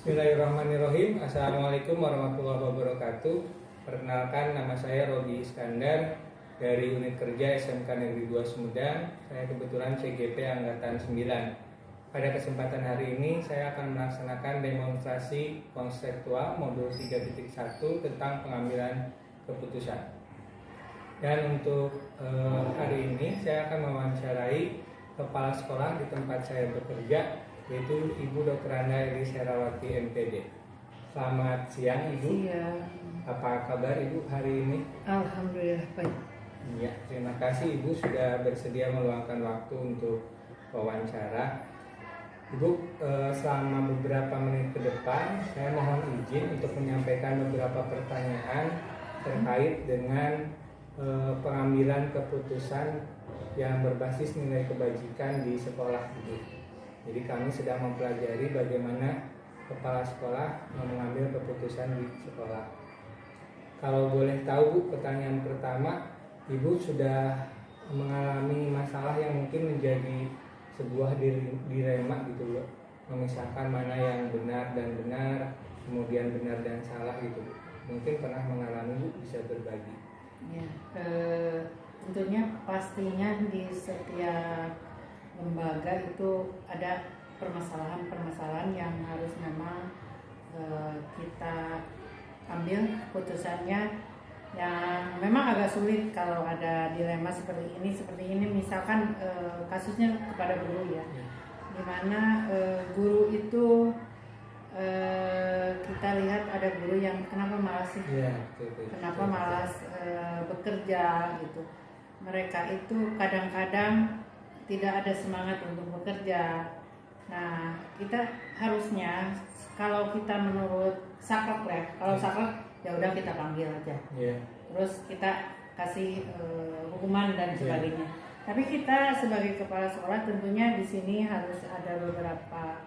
Bismillahirrahmanirrahim. Assalamualaikum warahmatullahi wabarakatuh. Perkenalkan, nama saya Robi Iskandar dari Unit Kerja SMK Negeri 2 Sumedang. Saya kebetulan CGP Angkatan 9. Pada kesempatan hari ini saya akan melaksanakan demonstrasi konseptual modul 3.1 tentang pengambilan keputusan. Dan untuk hari ini saya akan mewawancarai kepala sekolah di tempat saya bekerja, yaitu Ibu Dr. Anda Iris Herawati MPD. Selamat siang Ibu. Siang. Apa kabar Ibu hari ini? Alhamdulillah baik. Ya, terima kasih Ibu sudah bersedia meluangkan waktu untuk wawancara. Ibu, selama beberapa menit ke depan saya mohon izin untuk menyampaikan beberapa pertanyaan terkait dengan pengambilan keputusan yang berbasis nilai kebajikan di sekolah Ibu. Jadi kami sedang mempelajari bagaimana kepala sekolah mengambil keputusan di sekolah. Kalau boleh tahu Bu, pertanyaan pertama, Ibu sudah mengalami masalah yang mungkin menjadi sebuah dilema gitu loh, memisahkan mana yang benar dan benar, kemudian benar dan salah gitu Bu. Mungkin pernah mengalami Bu, bisa berbagi. Ya, tentunya pastinya di setiap lembaga itu ada permasalahan-permasalahan yang harus memang kita ambil keputusannya, yang memang agak sulit kalau ada dilema seperti ini. Misalkan kasusnya kepada guru ya, dimana guru itu kita lihat ada guru yang kenapa malas sih, kenapa malas bekerja gitu. Mereka itu kadang-kadang tidak ada semangat untuk bekerja. Nah, kita harusnya kalau kita menurut saklek ya, kalau saklek ya udah kita panggil aja. Terus kita kasih hukuman dan sebagainya. Tapi kita sebagai kepala sekolah tentunya di sini harus ada beberapa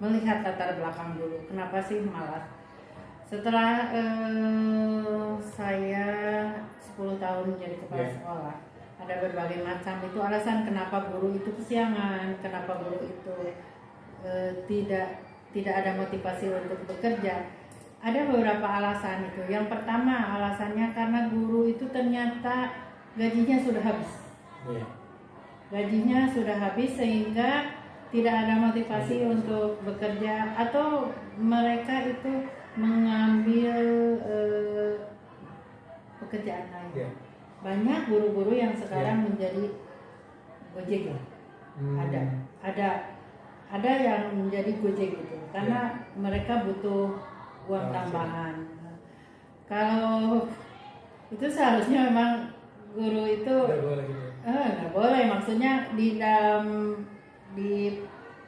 melihat latar belakang dulu. Kenapa sih malas? Setelah saya 10 tahun menjadi kepala sekolah, ada berbagai macam itu alasan kenapa guru itu kesiangan, kenapa guru itu tidak ada motivasi untuk bekerja. Ada beberapa alasan itu. Yang pertama alasannya karena guru itu ternyata gajinya sudah habis. Gajinya sudah habis sehingga tidak ada motivasi untuk bekerja, atau mereka itu mengambil pekerjaan lain. Banyak guru-guru yang sekarang menjadi gojek ya. Ada yang menjadi gojek gitu karena mereka butuh uang tambahan. Kalau itu seharusnya memang guru itu nggak boleh. Maksudnya di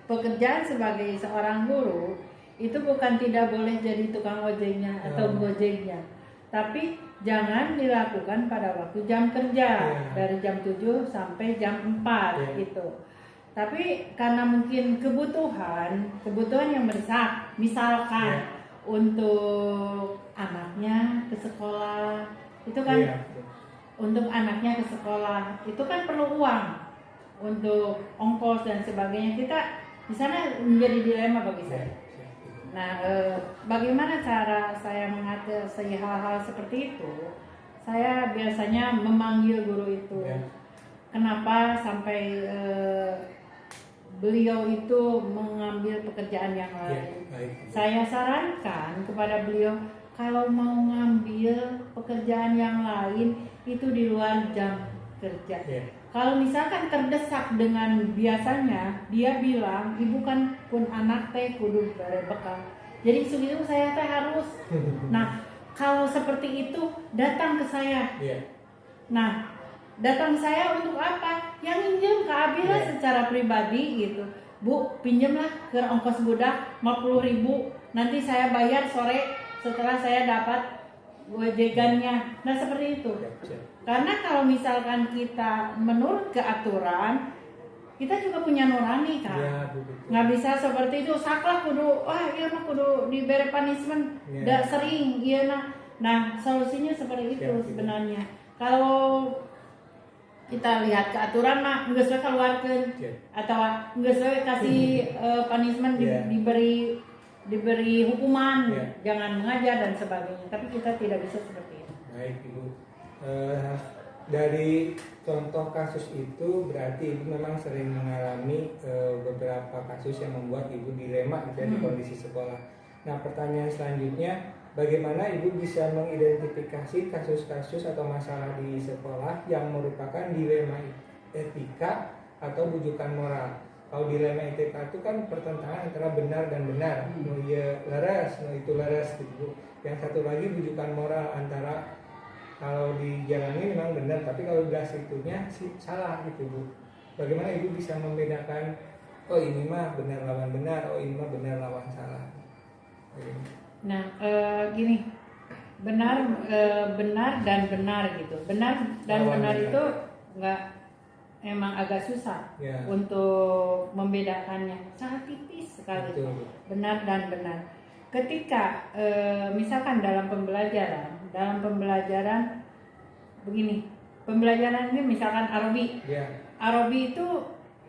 pekerjaan sebagai seorang guru itu bukan tidak boleh jadi tukang ojeknya atau gojeknya, tapi jangan dilakukan pada waktu jam kerja dari jam 7 sampai jam 4 gitu. Tapi karena mungkin kebutuhan yang mendesak, misalkan untuk anaknya ke sekolah, itu kan untuk anaknya ke sekolah itu kan perlu uang untuk ongkos dan sebagainya. Kita di sana menjadi dilema bagi saya. Nah, bagaimana cara saya mengatasi hal-hal seperti itu? Saya biasanya memanggil guru itu. Kenapa sampai beliau itu mengambil pekerjaan yang lain? Saya sarankan kepada beliau, kalau mau ngambil pekerjaan yang lain itu di luar jam kerja. Kalau misalkan terdesak dengan biasanya, dia bilang, ibu kan pun anak teh kudu bekal. Jadi segitu saya teh harus. Nah, kalau seperti itu datang ke saya. Nah, datang ke saya untuk apa? Yang pinjam ke Abila secara pribadi gitu. Bu, pinjamlah ke ongkos budak 50.000. Nanti saya bayar sore setelah saya dapat gojegannya. Nah, seperti itu. Karena kalau misalkan kita menurut ke aturan, kita juga punya nurani kan. Nggak bisa seperti itu, saklek kudu, iya mah kudu diberi punishment, nggak sering, iya nah. Nah, solusinya seperti itu sebenarnya. Kalau kita lihat ke aturan mah geus we keluarkeun atau geus we kasih punishment diberi hukuman, jangan mengajar dan sebagainya. Tapi kita tidak bisa seperti itu. Baik Ibu, dari contoh kasus itu berarti Ibu memang sering mengalami beberapa kasus yang membuat Ibu dilema di kondisi sekolah. Nah, pertanyaan selanjutnya, bagaimana Ibu bisa mengidentifikasi kasus-kasus atau masalah di sekolah yang merupakan dilema etika atau bujukan moral? Kalau dilema etika itu kan pertentangan antara benar dan benar, mau iya laras, mau itu laras gitu. Yang satu lagi bujukan moral antara kalau dijalani memang benar, tapi kalau belas itunya sih salah gitu Bu. Bagaimana Ibu bisa membedakan, oh ini mah benar lawan benar, oh ini mah benar lawan salah? Nah, gini, benar dan benar gitu. Benar dan benar itu nggak, emang agak susah untuk membedakannya, sangat tipis sekali. Betul. Benar dan benar. Ketika misalkan dalam pembelajaran begini, pembelajaran ini misalkan Arabi, Arabi itu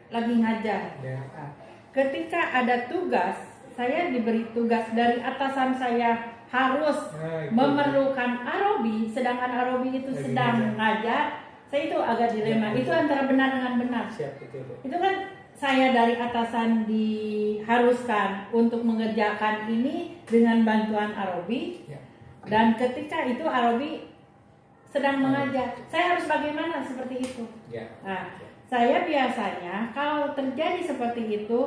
lagi ngajar. Nah, ketika ada tugas, saya diberi tugas dari atasan saya harus memerlukan Arabi, sedangkan Arabi itu sedang ngajar. Saya itu agak dilema, itu antara benar dengan benar. Itu kan saya dari atasan diharuskan untuk mengerjakan ini dengan bantuan Arabi, dan ketika itu Arabi sedang mengajar, saya harus bagaimana seperti itu. Nah, saya biasanya kalau terjadi seperti itu,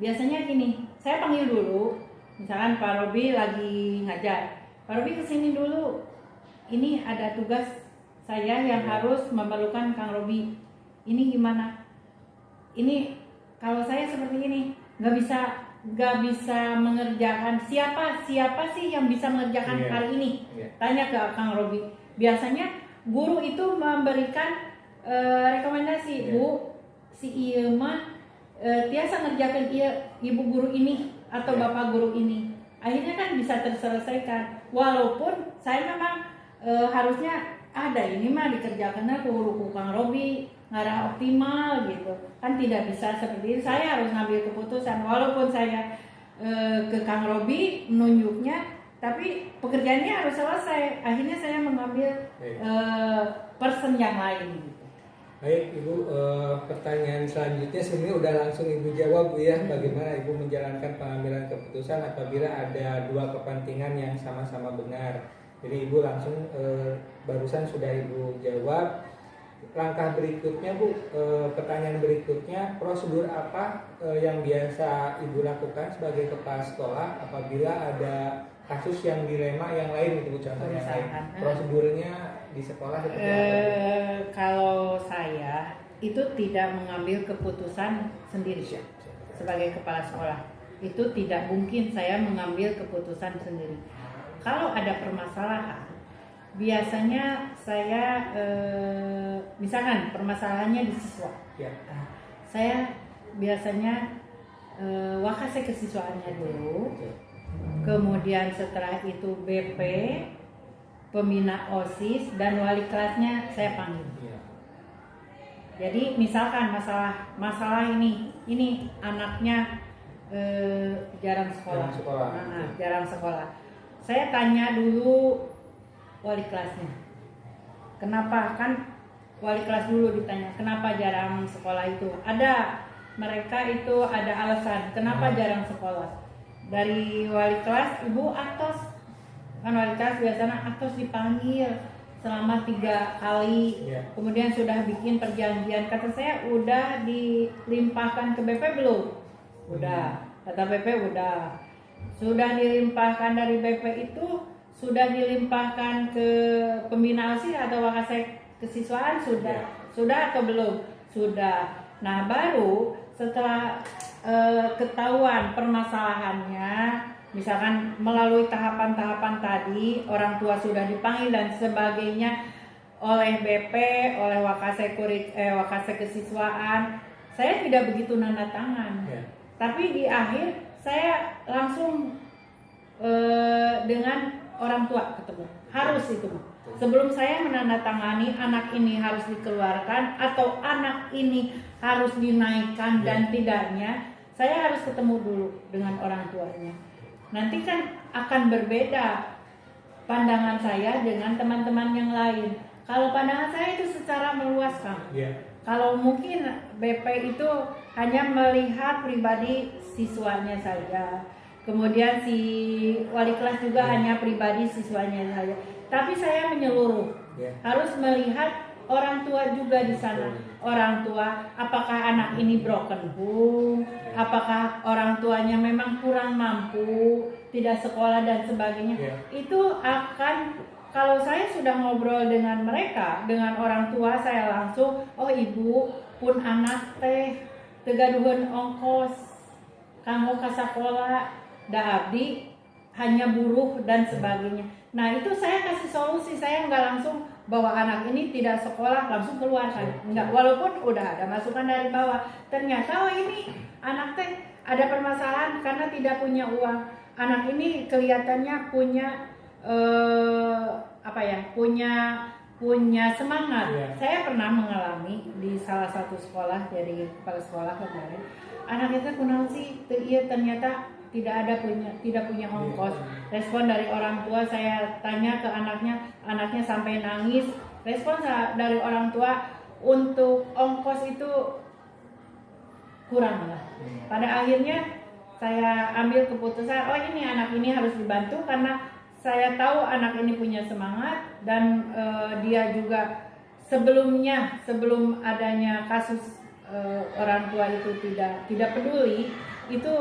biasanya gini, saya panggil dulu, misalkan Pak Robi lagi ngajar, Pak Robi kesini dulu, ini ada tugas saya yang harus memerlukan Kang Robi, ini gimana? Ini kalau saya seperti ini nggak bisa mengerjakan, siapa sih yang bisa mengerjakan hari ini? Tanya ke Kang Robi. Biasanya guru itu memberikan rekomendasi, Bu, si iya mah tiasa ngerjakan ibu guru ini atau bapak guru ini. Akhirnya kan bisa terselesaikan, walaupun saya memang harusnya ada ini mah dikerjakannya ku Kang Robi ngarah optimal gitu kan, tidak bisa seperti itu. Saya harus ngambil keputusan walaupun saya ke Kang Robi menunjuknya, tapi pekerjaannya harus selesai. Akhirnya saya mengambil person yang lain gitu. Baik Ibu, pertanyaan selanjutnya sebenarnya udah langsung Ibu jawab Bu ya. Bagaimana Ibu menjalankan pengambilan keputusan apabila ada dua kepentingan yang sama-sama benar. Jadi Ibu langsung barusan sudah Ibu jawab. Langkah berikutnya Bu, pertanyaan berikutnya, prosedur apa yang biasa Ibu lakukan sebagai kepala sekolah apabila ada kasus yang dilema yang lain itu Bu, contohnya prosedurnya di sekolah seperti apa? Kalau saya itu tidak mengambil keputusan sendiri sebagai kepala sekolah, itu tidak mungkin saya mengambil keputusan sendiri. Kalau ada permasalahan, biasanya saya misalkan permasalahannya di siswa, saya biasanya wakase kesiswaannya dulu, kemudian setelah itu BP, pembina OSIS, dan wali kelasnya saya panggil. Jadi misalkan masalah ini anaknya jarang sekolah. Jarang sekolah. Saya tanya dulu wali kelasnya, kenapa, kan wali kelas dulu ditanya kenapa jarang sekolah itu. Mereka itu ada alasan kenapa jarang sekolah. Dari wali kelas, Ibu Atos, kan wali kelas biasanya Atos dipanggil selama 3 kali, kemudian sudah bikin perjanjian. Kata saya, udah dilimpahkan ke BP belum? Udah, kata BP udah. Sudah dilimpahkan dari BP itu, sudah dilimpahkan ke pembina OSIS atau wakase kesiswaan, sudah atau belum? Sudah. Nah, baru setelah ketahuan permasalahannya, misalkan melalui tahapan-tahapan tadi, orang tua sudah dipanggil dan sebagainya oleh BP, oleh wakase kesiswaan, saya tidak begitu nanda tangan. Tapi di akhir saya langsung dengan orang tua ketemu, harus itu. Sebelum saya menandatangani anak ini harus dikeluarkan atau anak ini harus dinaikkan dan tidaknya, saya harus ketemu dulu dengan orang tuanya. Nanti kan akan berbeda pandangan saya dengan teman-teman yang lain. Kalau pandangan saya itu secara meluas, Kang. Kalau mungkin BP itu hanya melihat pribadi siswanya saja. Kemudian si wali kelas juga hanya pribadi siswanya saja. Tapi saya menyeluruh. Harus melihat orang tua juga di sana. Orang tua, apakah anak ini broken home? Apakah orang tuanya memang kurang mampu, tidak sekolah dan sebagainya? Itu akan, kalau saya sudah ngobrol dengan mereka, dengan orang tua, saya langsung, oh ibu pun anak teh tegaduhan ongkos, kamu ke sekolah, da abdi hanya buruh dan sebagainya. Nah itu saya kasih solusi, saya nggak langsung bahwa anak ini tidak sekolah langsung keluarkan, enggak, walaupun udah ada masukan dari bawah. Ternyata oh ini anak teh ada permasalahan karena tidak punya uang. Anak ini kelihatannya punya punya semangat. Saya pernah mengalami di salah satu sekolah, jadi kepala sekolah kemarin, anak itu kunaon sih, ternyata tidak punya ongkos. Respon dari orang tua, saya tanya ke anaknya sampai nangis. Respon dari orang tua untuk ongkos itu kurang lah. Pada akhirnya saya ambil keputusan, oh ini anak ini harus dibantu karena saya tahu anak ini punya semangat dan dia juga sebelum adanya kasus orang tua itu tidak peduli, itu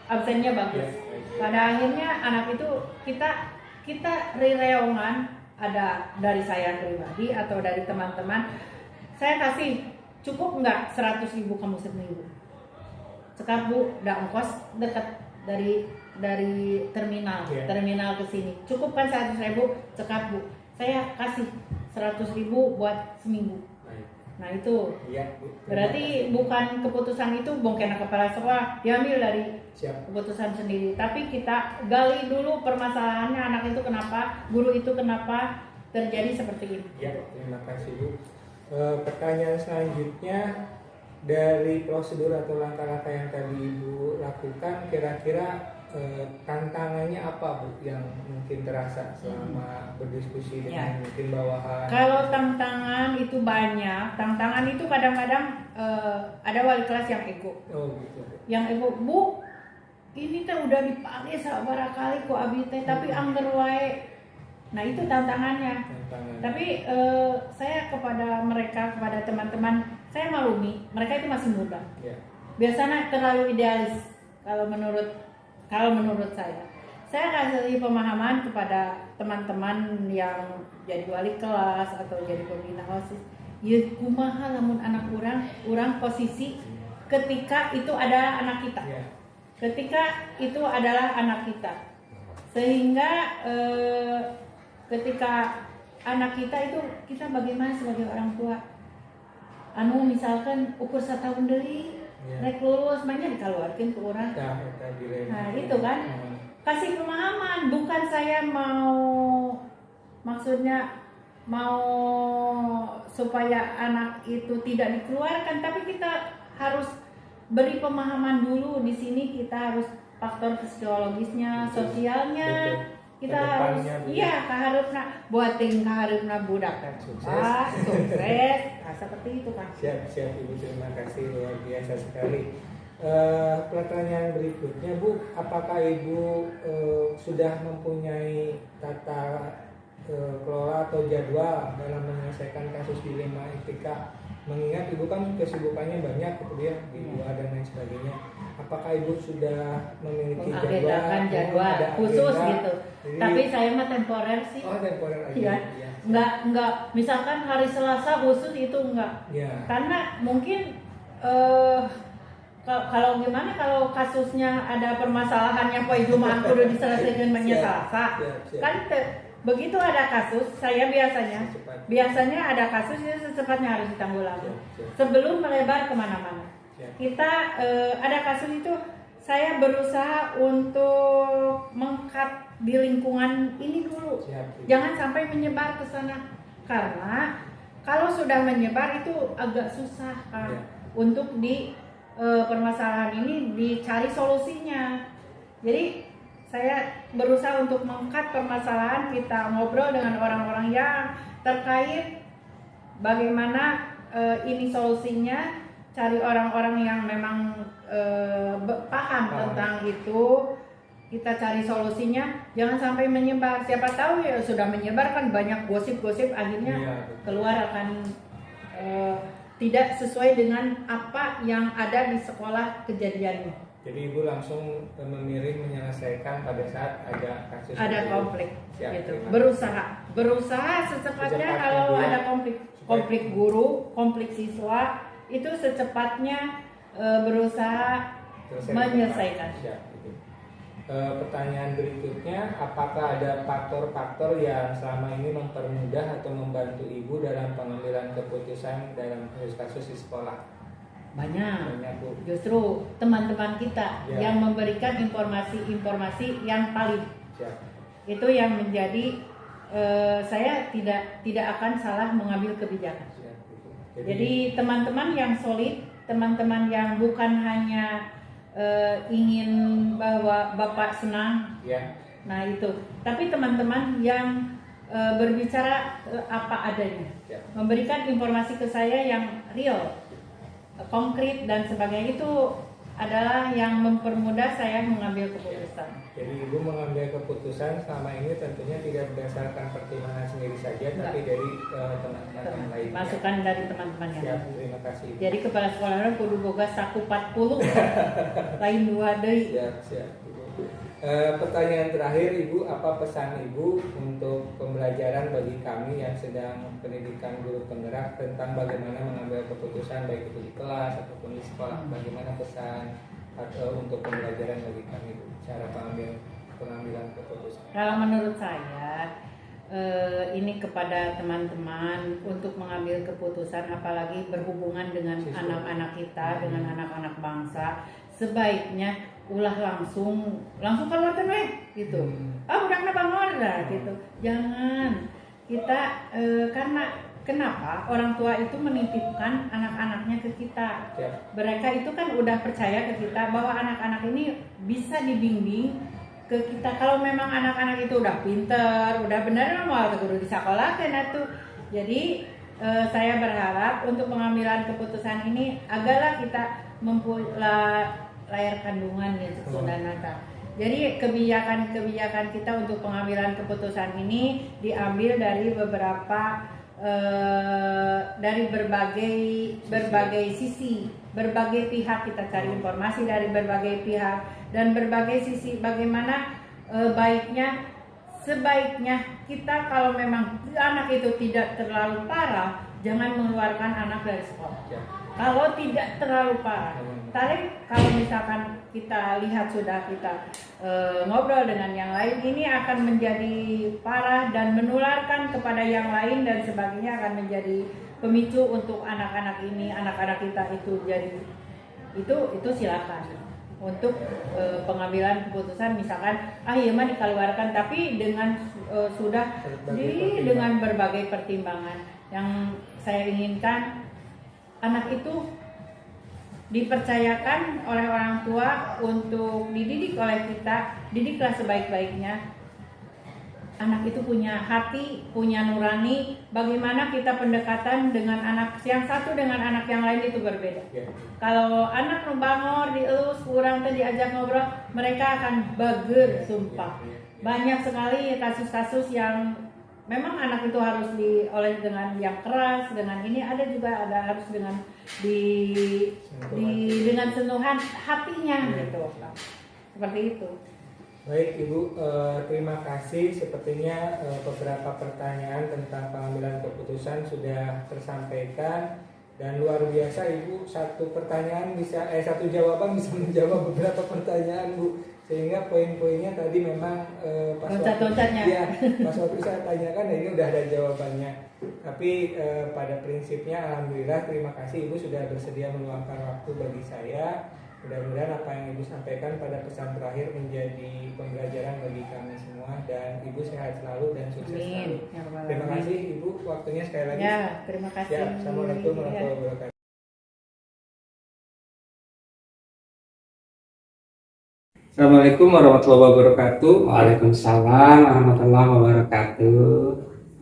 absennya bagus. Pada akhirnya anak itu kita rireongan, ada dari saya pribadi atau dari teman-teman, saya kasih cukup nggak 100.000 kamu seminggu. Sekarang Bu, udah ongkos dekat dari terminal ke sini. Cukup kan 100.000, cekap Bu. Saya kasih 100.000 buat seminggu. Nah itu berarti bukan keputusan itu bongkena kepala sekolah diambil dari keputusan sendiri, tapi kita gali dulu permasalahannya, anak itu kenapa, guru itu kenapa terjadi seperti ini. Ya, terima kasih Bu. Pertanyaan selanjutnya, dari prosedur atau langkah-langkah yang tadi Ibu lakukan, kira-kira tantangannya apa Bu yang mungkin terasa selama berdiskusi dengan mungkin bawahan? Kalau tantangan itu banyak, tantangan itu kadang-kadang ada wali kelas yang ego. Oh gitu. Yang ego, Bu, ini teh udah dipakai sabaraha kali ku abi teh tapi angger wae. Nah itu tantangannya. Tapi saya kepada teman-teman, saya maklumi, mereka itu masih muda. Biasanya terlalu idealis kalau menurut saya. Saya kasih pemahaman kepada teman-teman yang jadi wali kelas atau jadi pembina OSIS. Ya kumaha lamun anak urang posisi ketika itu adalah anak kita. Ketika itu adalah anak kita. Sehingga ketika anak kita itu, kita bagaimana sebagai orang tua? Anu misalkan ukur 1 tahun deui, rek lulus banyak dikeluarkan ke orang. Nah itu kan, kasih pemahaman. Bukan saya maksudnya mau supaya anak itu tidak dikeluarkan, tapi kita harus beri pemahaman dulu. Di sini kita harus faktor psikologisnya, sosialnya. Kita harus kaharepna buating kaharepna budak kan sukses. Nah, seperti itu kan. Siap Ibu, terima kasih, luar biasa sekali. Pertanyaan berikutnya Bu, apakah Ibu sudah mempunyai tata kelola atau jadwal dalam menyelesaikan kasus dilema etika? Mengingat Ibu kan kesibukannya banyak, kemudian di luar dan lain sebagainya. Apakah Ibu sudah memiliki jadwal khusus gitu? Jadi, tapi saya mah temporer sih. Oh, temporer aja. Ya. Enggak. Misalkan hari Selasa khusus itu enggak. Karena mungkin kalau gimana, kalau kasusnya ada permasalahannya poe Jumat kudu diselesaikan Selasa. Kan begitu ada kasus, saya biasanya ada kasus itu secepatnya harus ditanggulangi sebelum melebar kemana-mana. Kita ada kasus itu, saya berusaha untuk meng-cut di lingkungan ini dulu. Siap. Jangan sampai menyebar ke sana, karena kalau sudah menyebar itu agak susah Kak, untuk di permasalahan ini dicari solusinya. Jadi saya berusaha untuk mengangkat permasalahan, kita ngobrol dengan orang-orang yang terkait bagaimana ini solusinya, cari orang-orang yang memang paham tentang itu, kita cari solusinya, jangan sampai menyebar. Siapa tahu ya sudah menyebar kan banyak gosip-gosip, akhirnya keluar akan tidak sesuai dengan apa yang ada di sekolah kejadiannya. Jadi Ibu langsung memilih menyelesaikan pada saat ada kasus ada konflik. Siap, gitu. Berusaha secepatnya kalau ada konflik guru, konflik siswa, itu secepatnya berusaha menyelesaikan. Siap, gitu. Pertanyaan berikutnya, apakah ada faktor-faktor yang selama ini mempermudah atau membantu Ibu dalam pengambilan keputusan dalam kasus-kasus di sekolah? Banyak Bu. Justru teman-teman kita yang memberikan informasi-informasi yang valid. Itu yang menjadi saya tidak akan salah mengambil kebijakan. Jadi teman-teman yang solid, teman-teman yang bukan hanya ingin bahwa Bapak senang, nah itu. Tapi teman-teman yang berbicara apa adanya, memberikan informasi ke saya yang real, konkret dan sebagainya, itu adalah yang mempermudah saya mengambil keputusan. Jadi Ibu mengambil keputusan selama ini tentunya tidak berdasarkan pertimbangan sendiri saja, tapi dari teman-teman lain. Masukan dari teman-teman yang siap, terima kasih. Jadi kepala sekolah kudu boga saku 40 lain 2 deui. Siap. Pertanyaan terakhir Ibu, apa pesan Ibu untuk pembelajaran bagi kami yang sedang pendidikan guru penggerak tentang bagaimana mengambil keputusan baik itu di kelas ataupun di sekolah? Bagaimana pesan untuk pembelajaran bagi kami Ibu, cara pengambilan keputusan? Kalau menurut saya ini kepada teman-teman untuk mengambil keputusan, apalagi berhubungan dengan anak-anak kita, dengan anak-anak bangsa, sebaiknya ulah langsung keluarkan gitu. Udah bangun lah gitu. Jangan kita karena kenapa orang tua itu menitipkan anak-anaknya ke kita. Mereka itu kan udah percaya ke kita bahwa anak-anak ini bisa dibimbing ke kita. Kalau memang anak-anak itu udah pinter, udah benar mau guru di sekolah kan itu. Jadi saya berharap untuk pengambilan keputusan ini agarlah kita mempunyai layar kandungan gitu Sundanata. Jadi kebijakan kita untuk pengambilan keputusan ini diambil dari beberapa dari berbagai sisi, berbagai pihak. Kita cari informasi dari berbagai pihak dan berbagai sisi. Bagaimana sebaiknya kita kalau memang anak itu tidak terlalu parah, jangan mengeluarkan anak dari sekolah. Kalau tidak terlalu parah, kalau misalkan kita lihat sudah kita ngobrol dengan yang lain, ini akan menjadi parah dan menularkan kepada yang lain dan sebagainya, akan menjadi pemicu untuk anak-anak ini, anak-anak kita itu jadi itu silakan untuk pengambilan keputusan, misalkan iya mah dikeluarkan, tapi dengan dengan berbagai pertimbangan. Yang saya inginkan anak itu dipercayakan oleh orang tua untuk dididik oleh kita, didiklah sebaik-baiknya. Anak itu punya hati, punya nurani. Bagaimana kita pendekatan dengan anak yang satu dengan anak yang lain itu berbeda. Kalau anak nubangor dielus kurang tadi diajak ngobrol, mereka akan bager, sumpah. Banyak sekali kasus-kasus yang memang anak itu harus dioles dengan yang keras, dengan ini ada harus dengan dengan sentuhan hatinya gitu. Seperti itu. Baik Ibu, terima kasih. Sepertinya beberapa pertanyaan tentang pengambilan keputusan sudah tersampaikan dan luar biasa Ibu, satu jawaban bisa menjawab beberapa pertanyaan Bu, sehingga poin-poinnya tadi memang pas waktu saya tanyakan ini udah ada jawabannya. Tapi pada prinsipnya alhamdulillah, terima kasih Ibu sudah bersedia meluangkan waktu bagi saya Mudah-mudahan apa yang Ibu sampaikan pada pesan terakhir menjadi pembelajaran bagi kami semua, dan Ibu sehat selalu dan sukses selalu. Terima kasih Ibu waktunya sekali lagi. Ya, terima kasih. Ya, Assalamualaikum warahmatullahi wabarakatuh. Assalamualaikum warahmatullahi wabarakatuh. Waalaikumsalam warahmatullahi wabarakatuh.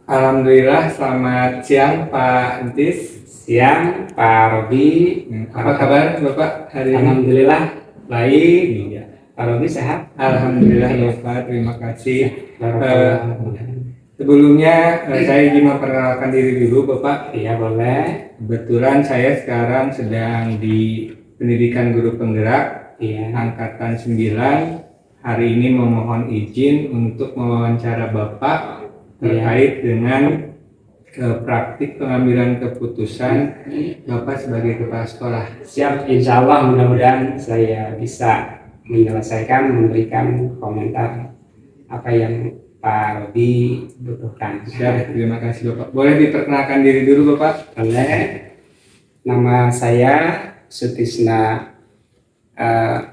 Alhamdulillah, selamat siang Pak Entis. Siang Pak Robi. Apa kabar Bapak hari ini? Alhamdulillah baik. Iya. Pak Robi sehat? Alhamdulillah Bapak, terima kasih. Barakallah. Sebelumnya saya ingin memperkenalkan diri dulu Bapak. Iya boleh. Kebetulan saya sekarang sedang di pendidikan guru penggerak. Iya. Angkatan 9. Hari ini memohon izin untuk mewawancara Bapak terkait dengan praktik pengambilan keputusan Bapak sebagai kepala sekolah. Siap, insya Allah mudah-mudahan saya bisa menyelesaikan, memberikan komentar apa yang Pak Robi butuhkan. Siap, terima kasih Bapak. Boleh diperkenalkan diri dulu Bapak? Boleh. Nama saya Sutisna,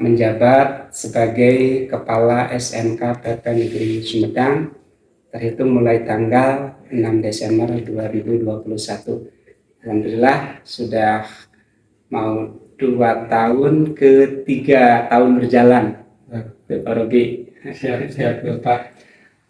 menjabat sebagai Kepala SMK PP Negeri Sumedang terhitung mulai tanggal 6 Desember 2021. Alhamdulillah sudah mau 2 tahun ke 3 tahun berjalan. Pak Robi. Siap Bapak.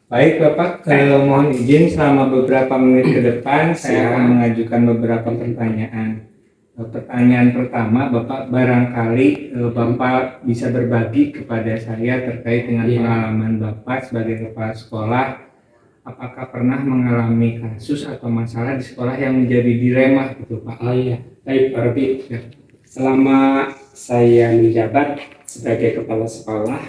Baik Bapak, mohon izin selama beberapa menit ke depan saya akan mengajukan beberapa pertanyaan. Pertanyaan pertama, Bapak barangkali Bapak bisa berbagi kepada saya terkait dengan pengalaman Bapak sebagai kepala sekolah. Apakah pernah mengalami kasus atau masalah di sekolah yang menjadi dilema gitu Pak? Oh iya, baik Pak Robi. Selama saya menjabat sebagai kepala sekolah,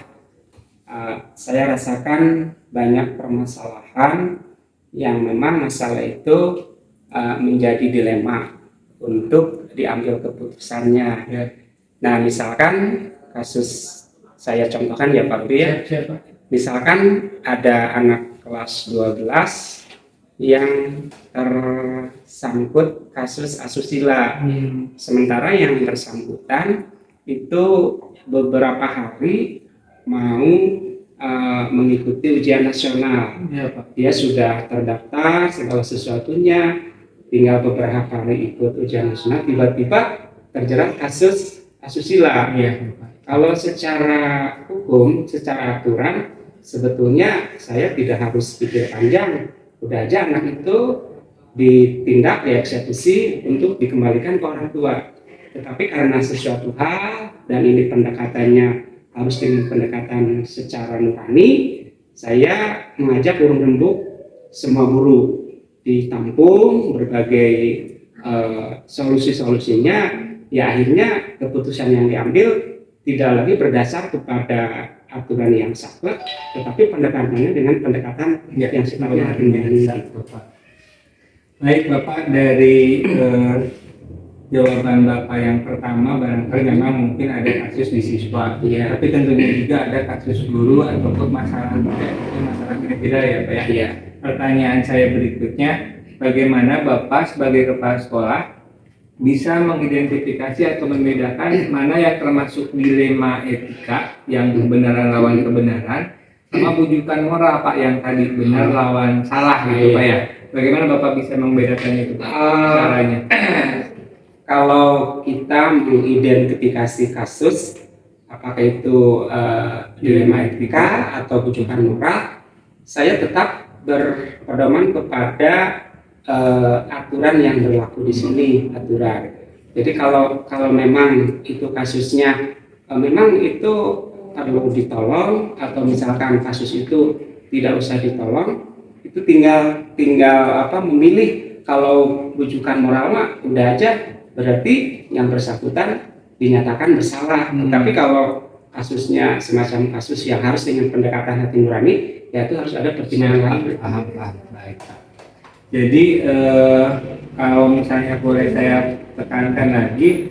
saya rasakan banyak permasalahan yang memang masalah itu menjadi dilema untuk diambil keputusannya. Ya. Nah, misalkan kasus saya contohkan ya Pak Robi ya. Misalkan ada anak kelas 12 yang tersangkut kasus asusila. Sementara yang bersangkutan itu beberapa hari mau mengikuti ujian nasional. Ya, Pak. Dia sudah terdaftar segala sesuatunya, tinggal beberapa hari ikut ujian nasional, tiba-tiba terjerat kasus asusila. Ya, kalau secara hukum, secara aturan, sebetulnya saya tidak harus pikir panjang. Udah aja anak itu ditindak, dieksekusi untuk dikembalikan ke orang tua. Tetapi karena sesuatu hal dan ini pendekatannya harus dengan pendekatan secara nurani, saya mengajak urung rembuk semua guru ditampung berbagai solusi-solusinya. Ya akhirnya keputusan yang diambil tidak lagi berdasar kepada aturan yang saklek, tetapi pendekatannya dengan pendekatan yang sifatnya ringan. Baik Bapak, dari jawaban Bapak yang pertama barangkali memang mungkin ada kasus di siswa, tapi tentunya juga ada kasus guru ataupun masalah beda ya Pak ya. Iya. Pertanyaan saya berikutnya, bagaimana Bapak sebagai kepala sekolah bisa mengidentifikasi atau membedakan mana yang termasuk dilema etika yang kebenaran lawan kebenaran sama bujukan moral Pak yang tadi benar lawan salah gitu Pak ya. Bagaimana Bapak bisa membedakannya itu Pak? Caranya? Kalau kita mengidentifikasi kasus apakah itu dilema etika atau bujukan moral, saya tetap berpedoman kepada aturan yang berlaku di sini, aturan. Jadi kalau memang itu kasusnya memang itu perlu ditolong atau misalkan kasus itu tidak usah ditolong, itu tinggal memilih. Kalau bujukan moral mah udah aja berarti yang bersangkutan dinyatakan bersalah. Tapi kalau kasusnya semacam kasus yang harus dengan pendekatan hati nurani, ya itu harus ada pertimbangan lain. Baik. Jadi kalau misalnya boleh saya tekankan lagi,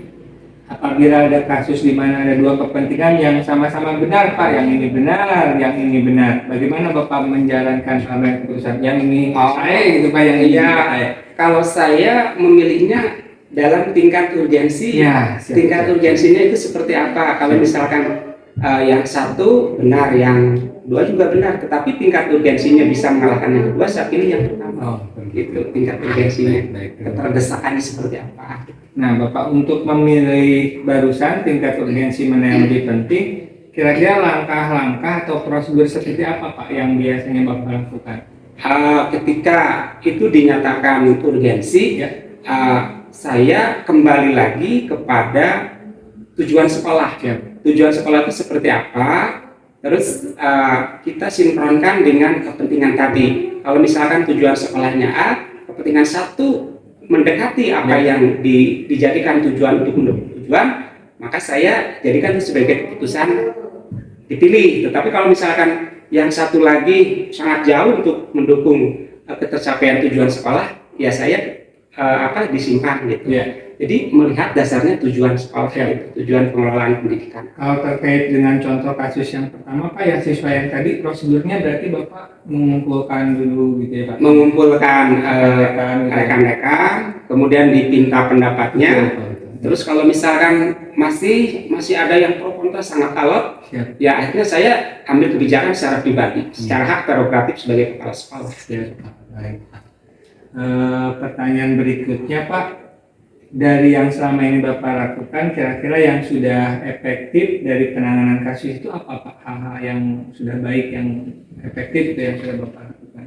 apabila ada kasus di mana ada dua kepentingan yang sama-sama benar Pak, yang ini benar, yang ini benar, bagaimana Bapak menjalankan keputusan yang ini saya gitu Pak, yang ini Kalau saya memilihnya dalam tingkat urgensi, Ya, tingkat urgensinya itu seperti apa? Kalau misalkan yang satu benar, yang dua juga benar, tetapi tingkat urgensinya bisa mengalahkan yang kedua, saya pilih yang pertama. Gitu, tingkat urgensinya, keterdesakannya seperti apa? Nah, Bapak, untuk memilih barusan tingkat urgensi mana yang lebih penting, kira-kira langkah-langkah atau prosedur seperti apa, Pak, yang biasanya Bapak lakukan? Ketika itu dinyatakan urgensi, Ya. Saya kembali lagi kepada tujuan sekolah. Ya. Tujuan sekolah itu seperti apa? Terus kita sinkronkan dengan kepentingan tadi. Kalau misalkan tujuan sekolahnya A, kepentingan satu mendekati apa yang dijadikan tujuan untuk mendukung tujuan, maka saya jadikan itu sebagai keputusan dipilih. Tetapi kalau misalkan yang satu lagi sangat jauh untuk mendukung ketercapaian tujuan sekolah, ya saya disimpan gitu. Ya. Jadi melihat dasarnya tujuan sekolah, gitu, tujuan pengelolaan pendidikan. Kalau terkait dengan contoh kasus yang pertama, Pak, ya siswa yang tadi prosedurnya berarti Bapak mengumpulkan dulu gitu ya, Pak? Mengumpulkan rekan-rekan, kemudian dipinta pendapatnya. Terus kalau misalkan masih ada yang pro kontra sangat alot, ya akhirnya saya ambil kebijakan secara pribadi, secara hak prerogatif sebagai kepala sekolah. Baik. Pertanyaan berikutnya, Pak, dari yang selama ini Bapak lakukan, kira-kira yang sudah efektif dari penanganan kasus itu apa, Pak? Hal-hal yang sudah baik, yang efektif itu yang sudah Bapak lakukan?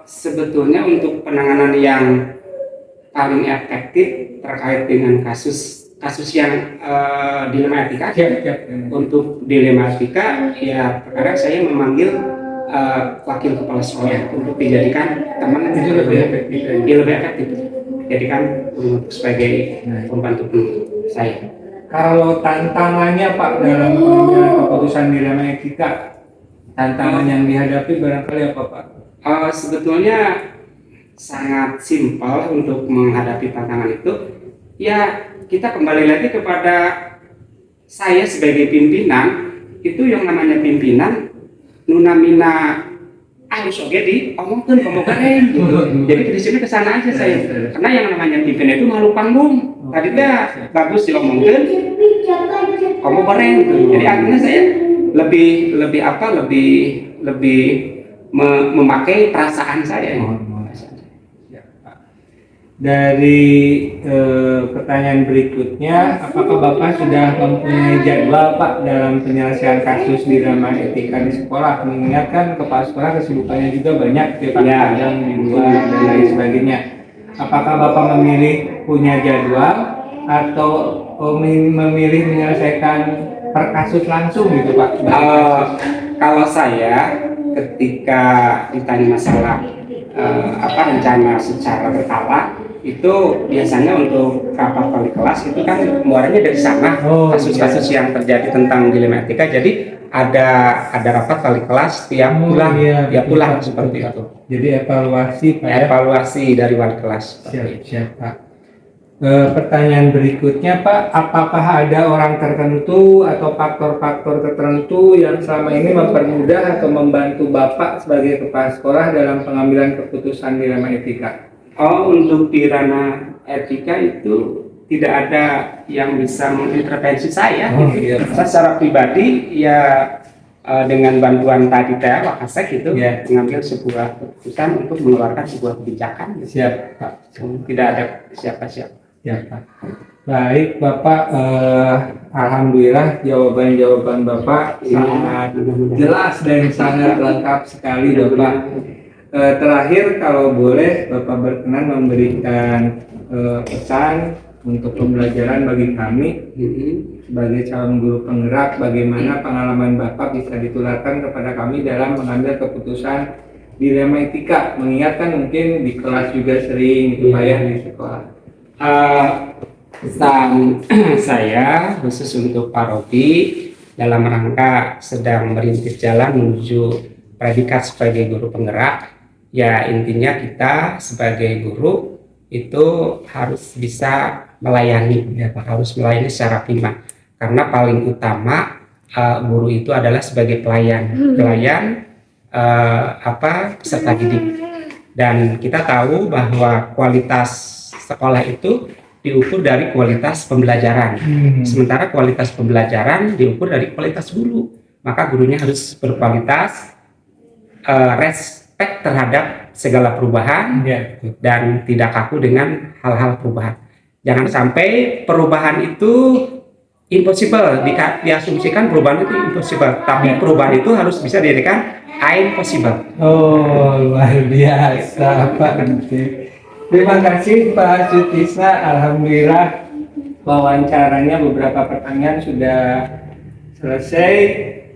Sebetulnya untuk penanganan yang paling efektif terkait dengan kasus yang dilema etika, untuk dilema etika, ya terkadang saya memanggil wakil kepala sekolah untuk dijadikan teman, itu lebih efektif. Lebih efektif. Jadikan sebagai pembantu saya. Kalau tantangannya, Pak, dalam pengambilan keputusan dilema etika, tantangan yang dihadapi barangkali apa, Pak? Sebetulnya sangat simpel untuk menghadapi tantangan itu. Ya, kita kembali lagi kepada saya sebagai pimpinan. Itu yang namanya pimpinan nunamina harus oke diomongkan keren gitu. Jadi di sini kesana aja saya. Karena yang namanya pimpinan itu malu panggung. Tadi dia bagus diomongkan, kamu keren gitu. Jadi akhirnya saya lebih memakai perasaan saya. Dari pertanyaan berikutnya, apakah Bapak sudah mempunyai jadwal, Pak, dalam penyelesaian kasus dilema etika di sekolah? Mengingatkan kepala sekolah kesibukannya juga banyak, Pak, kadang di luar dan lain sebagainya. Apakah Bapak memilih punya jadwal atau memilih menyelesaikan per kasus langsung gitu, Pak? Kalau saya ketika ditanya masalah rencana secara berkala, itu biasanya untuk rapat wali kelas itu kan muaranya dari sana, kasus-kasus yang terjadi tentang dilema etika. Jadi ada rapat wali kelas tiap bulan, seperti itu. Jadi evaluasi, Pak, evaluasi dari wali kelas. Siap, Pak. Pertanyaan berikutnya, Pak, apakah ada orang tertentu atau faktor-faktor tertentu yang selama ini mempermudah atau membantu Bapak sebagai kepala sekolah dalam pengambilan keputusan dilema etika? Untuk di ranah etika itu tidak ada yang bisa mengintervensi saya. Saya secara pribadi ya dengan bantuan tadi Wakasek itu mengambil sebuah keputusan untuk mengeluarkan sebuah kebijakan. Siap, Pak. Tidak ada siapa-siapa. Ya, Pak. Baik, Bapak. Alhamdulillah jawaban-jawaban Bapak sangat jelas dan sangat lengkap sekali, Bapak. Terakhir, kalau boleh Bapak berkenan memberikan pesan untuk pembelajaran bagi kami sebagai calon guru penggerak, bagaimana pengalaman Bapak bisa ditularkan kepada kami dalam mengambil keputusan dilema etika, mengingatkan mungkin di kelas juga sering gitu, Pak, ya, di sekolah. Pesan saya khusus untuk Pak Robi dalam rangka sedang merintis jalan menuju predikat sebagai guru penggerak, ya intinya kita sebagai guru itu harus bisa melayani, harus melayani secara prima. Karena paling utama guru itu adalah sebagai pelayan peserta didik. Dan kita tahu bahwa kualitas sekolah itu diukur dari kualitas pembelajaran. Sementara kualitas pembelajaran diukur dari kualitas guru. Maka gurunya harus berkualitas, respect terhadap segala perubahan, dan tidak kaku dengan hal-hal perubahan. Jangan sampai perubahan itu impossible, diasumsikan perubahan itu impossible, tapi perubahan itu harus bisa dijadikan impossible. Oh, luar biasa Pak Nanti. Terima kasih Pak Sutisna. Alhamdulillah wawancaranya beberapa pertanyaan sudah selesai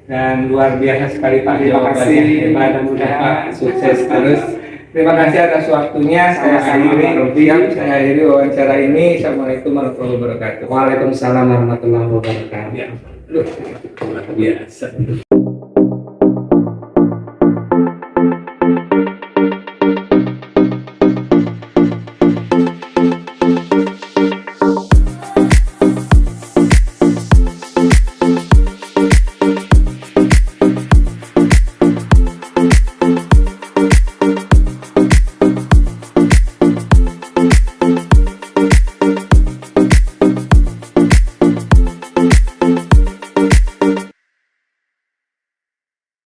dan luar biasa sekali Pak. Terima kasih. Mudah-mudahan sukses terus. Terima kasih atas waktunya. Saya akhiri wawancara ini. Assalamualaikum warahmatullahi wabarakatuh. Waalaikumsalam warahmatullahi wabarakatuh. Ya, luar biasa.